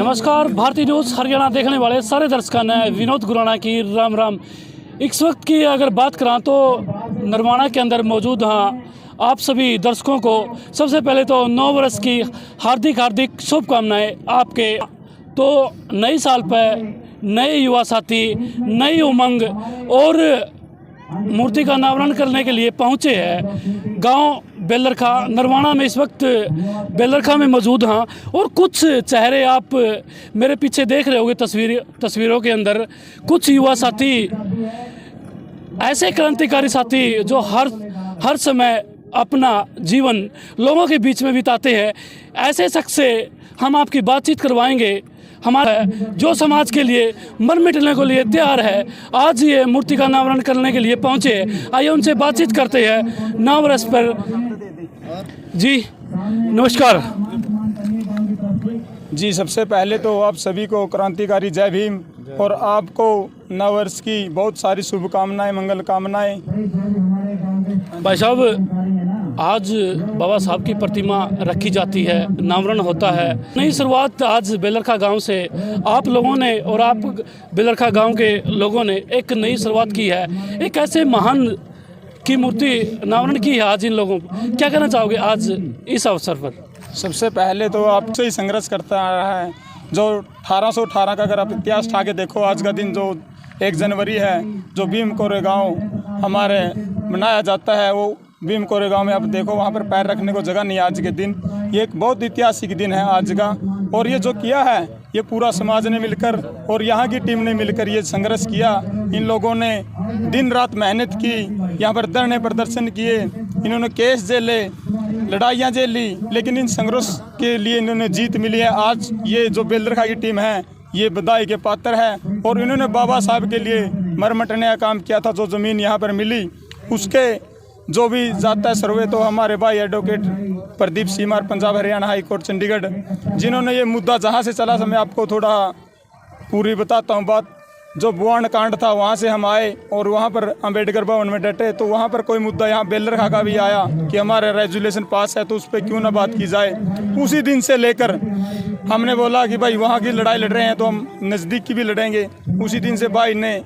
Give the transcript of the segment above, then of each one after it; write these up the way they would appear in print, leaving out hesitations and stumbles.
नमस्कार, भारतीय न्यूज़ हरियाणा देखने वाले सारे दर्शकों ने विनोद गुराना की राम राम। इस वक्त की अगर बात करा तो नरवाना के अंदर मौजूद हाँ आप सभी दर्शकों को सबसे पहले तो नव वर्ष की हार्दिक हार्दिक शुभकामनाएं आपके। तो नए साल पर नए युवा साथी, नई उमंग और मूर्ति का अनावरण करने के लिए पहुंचे हैं गांव बेलरखा नरवाना में। इस वक्त बेलरखा में मौजूद हाँ और कुछ चेहरे आप मेरे पीछे देख रहे होंगे तस्वीरों के अंदर। कुछ युवा साथी, ऐसे क्रांतिकारी साथी जो हर समय अपना जीवन लोगों के बीच में बिताते हैं, ऐसे शख्स से हम आपकी बातचीत करवाएंगे। हमारा जो समाज के लिए मर मिटने को लिए तैयार है, आज ये मूर्ति का अनावरण करने के लिए पहुंचे। आइए उनसे बातचीत करते हैं नव वर्ष पर। जी नमस्कार जी, सबसे पहले तो आप सभी को क्रांतिकारी जय भीम और आपको नव वर्ष की बहुत सारी शुभकामनाएं, मंगल कामनाएं। भाई साहब, आज बाबा साहब की प्रतिमा रखी जाती है, अनावरण होता है। नई शुरुआत आज बेलरखा गांव से आप लोगों ने और आप बेलरखा गांव के लोगों ने एक नई शुरुआत की है। एक ऐसे महान की मूर्ति अनावरण की है आज इन लोगों को। क्या कहना चाहोगे आज इस अवसर पर? सबसे पहले तो आपसे ही संघर्ष करता आ रहा है। जो 1818 का अगर आप इतिहास उठा के देखो, आज का दिन जो 1 जनवरी है, जो भीम कोरेगांव हमारे मनाया जाता है, वो भीम कोरेगांव में आप देखो वहाँ पर पैर रखने को जगह नहीं है आज के दिन। ये एक बहुत ऐतिहासिक दिन है आज का। और ये जो किया है, ये पूरा समाज ने मिलकर और यहाँ की टीम ने मिलकर ये संघर्ष किया। इन लोगों ने दिन रात मेहनत की, यहाँ पर धरने प्रदर्शन किए, इन्होंने केस झेले, लड़ाइयाँ झेली, लेकिन इन संघर्ष के लिए इन्होंने जीत मिली है। आज ये जो बेलरखा की टीम है, ये बधाई के पात्र है। और इन्होंने बाबा साहब के लिए मर मिटने का काम किया था। जो ज़मीन यहाँ पर मिली उसके जो भी जाता है सर्वे, तो हमारे भाई एडवोकेट प्रदीप सीमार, पंजाब हरियाणा हाई कोर्ट चंडीगढ़, जिन्होंने ये मुद्दा जहाँ से चला था, मैं आपको थोड़ा पूरी बताता हूँ बात। जो बुआन कांड था वहाँ से हम आए और वहाँ पर अंबेडकर भवन में डटे, तो वहाँ पर कोई मुद्दा यहाँ बेलरखा का भी आया कि हमारे रेजुलेशन पास है, तो उस पर क्यों ना बात की जाए। उसी दिन से लेकर हमने बोला कि भाई वहाँ की लड़ाई लड़ रहे हैं तो हम नज़दीक की भी लड़ेंगे। उसी दिन से भाई ने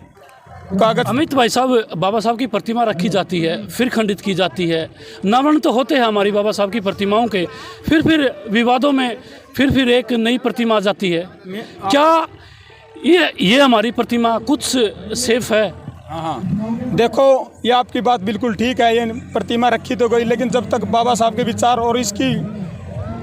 कागज। अमित भाई साहब, बाबा साहब की प्रतिमा रखी जाती है, फिर खंडित की जाती है, अनावरण तो होते हैं हमारी बाबा साहब की प्रतिमाओं के, फिर विवादों में फिर एक नई प्रतिमा आ जाती है। क्या ये हमारी प्रतिमा कुछ सेफ है? हाँ, देखो ये आपकी बात बिल्कुल ठीक है। ये प्रतिमा रखी तो गई, लेकिन जब तक बाबा साहब के विचार और इसकी,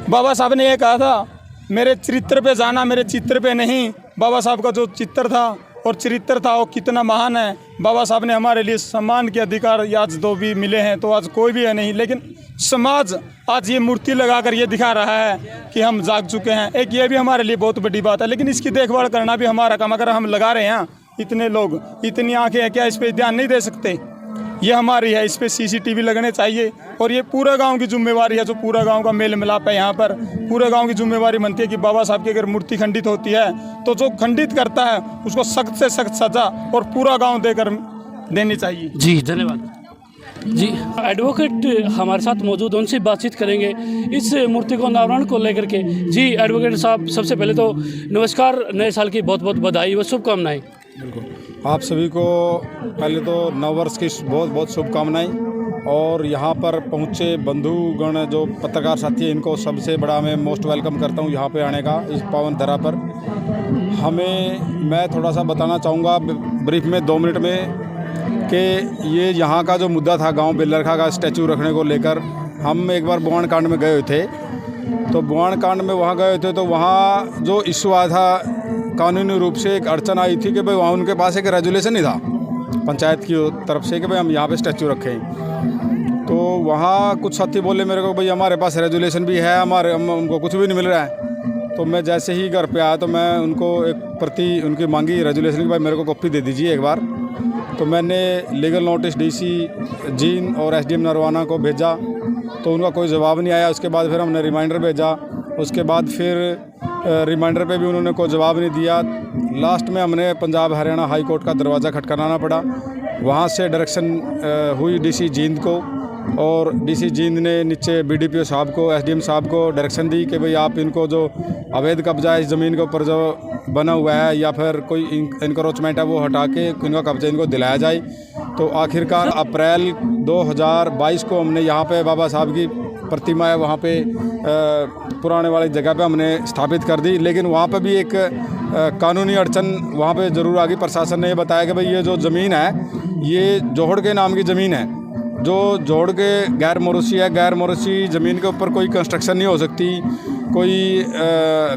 बाबा साहब ने ये कहा था मेरे चरित्र पे जाना, मेरे चित्र पे नहीं। बाबा साहब का जो चित्र था और चरित्र था वो कितना महान है। बाबा साहब ने हमारे लिए सम्मान के अधिकार आज दो भी मिले हैं, तो आज कोई भी है नहीं। लेकिन समाज आज ये मूर्ति लगाकर ये दिखा रहा है कि हम जाग चुके हैं। एक ये भी हमारे लिए बहुत बड़ी बात है, लेकिन इसकी देखभाल करना भी हमारा काम। अगर हम लगा रहे हैं, इतने लोग, इतनी आंखें हैं, क्या इस पर ध्यान नहीं दे सकते? ये हमारी है, इस पर CCTV लगने चाहिए। और ये पूरा गांव की जिम्मेवारी है, जो पूरा गांव का मेल मिलाप है यहाँ पर, पूरे गांव की जिम्मेवारी बनती है कि बाबा साहब की अगर मूर्ति खंडित होती है तो जो खंडित करता है उसको सख्त से सख्त सजा और पूरा गांव देकर देनी चाहिए। जी धन्यवाद। जी एडवोकेट हमारे साथ मौजूद, उनसे बातचीत करेंगे इस मूर्ति को अनावरण को लेकर के। जी एडवोकेट साहब, सबसे पहले तो नमस्कार, नए साल की बहुत बहुत बधाई व शुभकामनाएं। बिल्कुल, आप सभी को पहले तो नव वर्ष की बहुत बहुत शुभकामनाएं। और यहाँ पर पहुँचे बंधुगण, जो पत्रकार साथी हैं, इनको सबसे बड़ा मैं मोस्ट वेलकम करता हूँ यहाँ पे आने का, इस पावन धरा पर। मैं थोड़ा सा बताना चाहूँगा ब्रीफ में 2 मिनट में कि ये यहाँ का जो मुद्दा था गांव बेलरखा का स्टैचू रखने को लेकर, हम एक बार बुआन कांड में गए थे। तो बुआन कांड में वहाँ गए थे, तो वहाँ जो इशू आया था, कानूनी रूप से एक अड़चन आई थी कि भाई वहाँ उनके पास एक रेजुलेशन ही था पंचायत की तरफ से कि भाई हम यहाँ पे स्टैचू रखें। तो वहाँ कुछ साथी बोले मेरे को, भाई हमारे पास रेजुलेशन भी है, हमको कुछ भी नहीं मिल रहा है। तो मैं जैसे ही घर पे आया तो मैं उनको एक प्रति उनकी मांगी रेजुलेशन की, भाई मेरे को कॉपी दे दीजिए एक बार। तो मैंने लीगल नोटिस DC जींद और SDM नरवाना को भेजा, तो उनका कोई जवाब नहीं आया। उसके बाद फिर हमने रिमाइंडर भेजा, उसके बाद फिर रिमाइंडर पे भी उन्होंने कोई जवाब नहीं दिया। लास्ट में हमने पंजाब हरियाणा हाई कोर्ट का दरवाज़ा खटखटाना पड़ा। वहाँ से डायरेक्शन हुई DC जींद को और डीसी जींद ने नीचे बीडीपीओ साहब को, एसडीएम साहब को डायरेक्शन दी कि भाई आप इनको जो अवैध कब्जा है इस ज़मीन के ऊपर जो बना हुआ है या फिर कोई इंक्रोचमेंट है वो हटा के इनका कब्जा इनको दिलाया जाए। तो आखिरकार अप्रैल 2022 को हमने यहाँ पे बाबा साहब की प्रतिमा है वहाँ पे पुराने वाली जगह पे हमने स्थापित कर दी। लेकिन वहाँ पे भी एक कानूनी अड़चन वहाँ पे ज़रूर आ गई। प्रशासन ने ये बताया कि भाई ये जो ज़मीन है ये जोहड़ के नाम की ज़मीन है, जो जोड़ के गैर मोरूसी है। गैर मोरूसी ज़मीन के ऊपर कोई कंस्ट्रक्शन नहीं हो सकती, कोई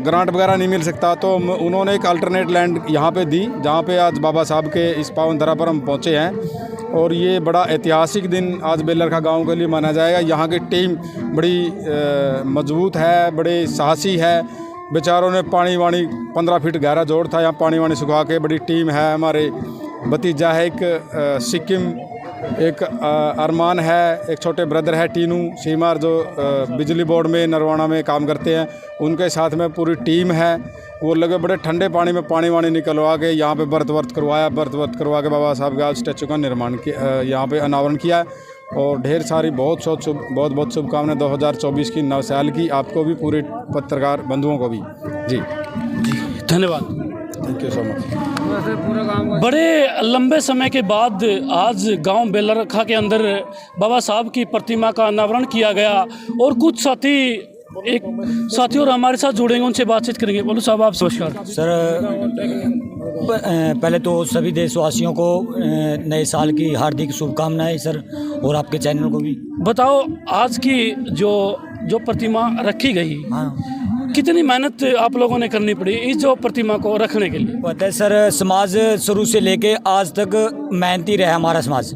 ग्रांट वगैरह नहीं मिल सकता। तो उन्होंने एक अल्टरनेट लैंड यहाँ पे दी, जहाँ पे आज बाबा साहब के इस पावन धरा पर हम पहुँचे हैं। और ये बड़ा ऐतिहासिक दिन आज बेलरखा गांव के लिए माना जाएगा। यहाँ की टीम बड़ी मजबूत है, बड़े साहसी है। बेचारों ने पानी वानी 15 फीट गहरा जोड़ था, यहाँ पानी वानी सुखा के बड़ी टीम है। हमारे भतीजा है एक सिक्किम, एक अरमान है, एक छोटे ब्रदर है टीनू सीमार जो बिजली बोर्ड में नरवाना में काम करते हैं, उनके साथ में पूरी टीम है। वो लगे बड़े ठंडे पानी में पानी वानी निकलवा के यहाँ पे व्रत करवाया, व्रत करवा के बाबा साहब का स्टैचू का निर्माण किया, यहाँ पे अनावरण किया है। और ढेर सारी बहुत शुभकामनाएं 2024 की नव साल की आपको भी, पूरे पत्रकार बंधुओं को भी। जी धन्यवाद, थैंक यू सो मच। बड़े लंबे समय के बाद आज गांव बेलरखा के अंदर बाबा साहब की प्रतिमा का अनावरण किया गया और कुछ साथी और हमारे साथ जुड़ेंगे, उनसे बातचीत करेंगे। बोलो साहब, आप नमस्कार। सर पहले तो सभी देशवासियों को नए साल की हार्दिक शुभकामनाएं सर, और आपके चैनल को भी। बताओ, आज की जो प्रतिमा रखी गई, हाँ, कितनी मेहनत आप लोगों ने करनी पड़ी इस जो प्रतिमा को रखने के लिए? पता है सर, समाज शुरू से लेके आज तक मेहनती रहा हमारा समाज।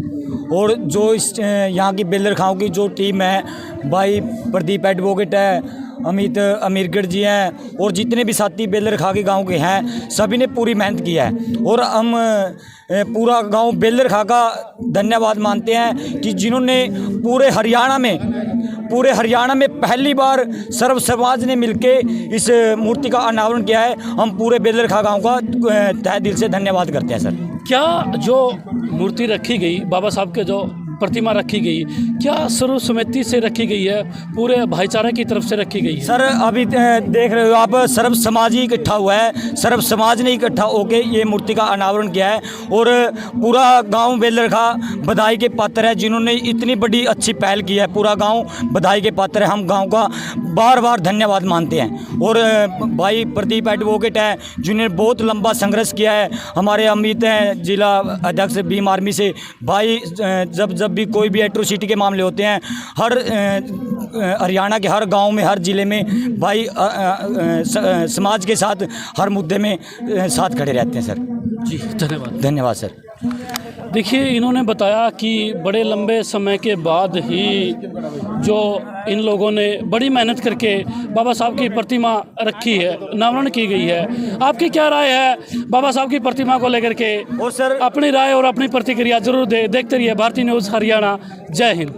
और जो इस यहाँ की बेलरखाओं की जो टीम है, भाई प्रदीप एडवोकेट है, अमित अमीरगढ़ जी हैं, और जितने भी साथी बेलरखा के गांव के हैं, सभी ने पूरी मेहनत किया है। और हम पूरा गांव बेलरखा का धन्यवाद मानते हैं कि जिन्होंने पूरे हरियाणा में पहली बार सर्व समाज ने मिलके इस मूर्ति का अनावरण किया है। हम पूरे बेलरखा गांव का तहे दिल से धन्यवाद करते हैं सर। क्या जो मूर्ति रखी गई, बाबा साहब के जो प्रतिमा रखी गई, क्या सर्वसम्मति से रखी गई है, पूरे भाईचारे की तरफ से रखी गई है? सर अभी देख रहे हो आप, सर्व समाज ही इकट्ठा हुआ है, सर्व समाज ने इकट्ठा होकर ये मूर्ति का अनावरण किया है। और पूरा गांव बेलरखा बधाई के पात्र है, जिन्होंने इतनी बड़ी अच्छी पहल की है। पूरा गांव बधाई के पात्र है, हम गांव का बार बार धन्यवाद मानते हैं। और भाई प्रदीप एडवोकेट है, जिन्होंने बहुत लंबा संघर्ष किया है। हमारे अमित हैं, जिला अध्यक्ष भीम आर्मी से। भाई जब भी कोई भी एट्रोसिटी के मामले होते हैं, हर हरियाणा के हर गांव में, हर ज़िले में भाई समाज के साथ हर मुद्दे में साथ खड़े रहते हैं सर। जी धन्यवाद सर। देखिए, इन्होंने बताया कि बड़े लंबे समय के बाद ही जो इन लोगों ने बड़ी मेहनत करके बाबा साहब की प्रतिमा रखी है, अनावरण की गई है। आपकी क्या राय है बाबा साहब की प्रतिमा को लेकर के? और सर अपनी राय और अपनी प्रतिक्रिया जरूर देखते रहिए भारतीय न्यूज़ हरियाणा। जय हिंद।